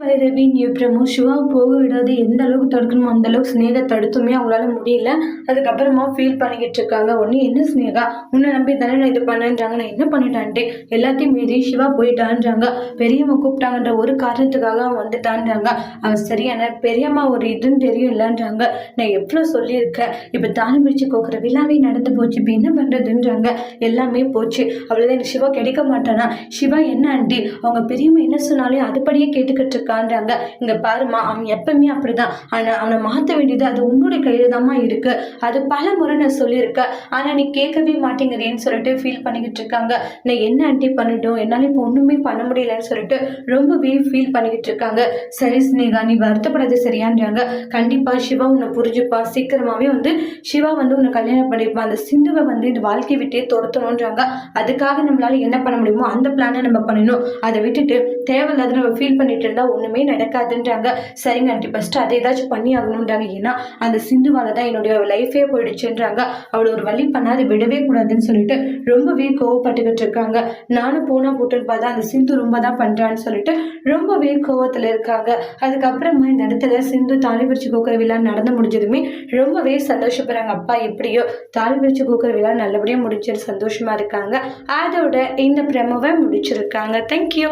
பைரவி அப்புறமும் சிவா போக விடாது எந்த அளவுக்கு தடுக்கணுமோ அந்த அளவுக்கு ஸ்னேகா தடுத்துமே அவங்களால முடியல. அதுக்கப்புறமா ஃபீல் பண்ணிக்கிட்டு இருக்காங்க. ஒன்று என்ன ஸ்னேகா உன்னை நம்பி தானே நான் இது பண்ணேன்றாங்க, நான் என்ன பண்ணிட்டான்ட்டு எல்லாத்தையும் மீறி சிவா போயிட்டான்றாங்க. பெரியம்மா கூப்பிட்டாங்கன்ற ஒரு காரணத்துக்காக அவன் வந்துட்டான்றாங்க. அவன் சரியான பெரியம்மா ஒரு இதுன்னு தெரியும் இல்லைன்றாங்க. நான் எவ்வளோ சொல்லியிருக்கேன், இப்போ தானி பிரிச்சு கோக்குற விழாவே நடந்து போச்சு, இப்போ என்ன பண்ணுறதுன்றாங்க. எல்லாமே போச்சு, அவ்வளோதான், எனக்கு சிவா கிடைக்க மாட்டானா? சிவா என்ன ஆண்டி அவங்க பெரியம்மா என்ன சொன்னாலே அதுபடியே கேட்டுக்கிட்டு இருக்கான்றாங்க. இங்க பாருமா, அவன் எப்பவுமே அப்படிதான். ஆனா அவனை மாற்ற வேண்டியது அது உன்னுடைய கையில தான்மா இருக்கு. அது பல முறை நான் சொல்லியிருக்கேன், ஆனா நீ கேட்கவே மாட்டேங்கிறேன்னு சொல்லிட்டு ஃபீல் பண்ணிக்கிட்டு இருக்காங்க. நான் என்ன ஆண்டி பண்ணிட்டோம், என்னால இப்போ ஒண்ணுமே பண்ண முடியலன்னு சொல்லிட்டு ரொம்பவே ஃபீல் பண்ணிக்கிட்டு இருக்காங்க. சரி ஸ்னேகா, நீ வருத்தப்படாது சரியான்றாங்க. கண்டிப்பா சிவா உன்னை புரிஞ்சுப்பா, சீக்கிரமாவே சிவா உன்னை கல்யாணம் பண்ணிப்பா. அந்த சிந்துவை இந்த வாழ்க்கை விட்டே துரத்தணுன்றாங்க. அதுக்காக நம்மளால என்ன பண்ண முடியுமோ அந்த பிளானை நம்ம பண்ணணும். அதை விட்டுட்டு தேவையில்லாத நம்ம ஃபீல் பண்ணிட்டு இருந்தா ஒண்ணுமே நடக்காதுன்றாங்க. சரிங்க ஆண்டி, ஃபர்ஸ்ட் அதை ஏதாச்சும் பண்ணி ஆகணும்ன்றாங்க. ஏன்னா அந்த சிந்துவால தான் என்னுடைய லைஃபே போயிடுச்சுன்றாங்க. அவளை ஒரு வழி பண்ணா அதை விடவே கூடாதுன்னு சொல்லிட்டு ரொம்பவே கோவப்பட்டுக்கிட்டு இருக்காங்க. நானும் போனா போட்டுன்னு பார்த்தா அந்த சிந்து ரொம்ப தான் பண்றான்னு சொல்லிட்டு ரொம்பவே கோவத்துல இருக்காங்க. அதுக்கப்புறமா இந்த இடத்துல சிந்து தாலி பிரிச்சு கோக்குற விழா நடந்து முடிஞ்சதுமே ரொம்பவே சந்தோஷப்படுறாங்க. அப்பா எப்படியோ தாலி பிரிச்சு கோக்குற விழா நல்லபடியா முடிச்சு சந்தோஷமா இருக்காங்க. அதோட இந்த பிரமவை முடிச்சிருக்காங்க. தேங்க்யூ.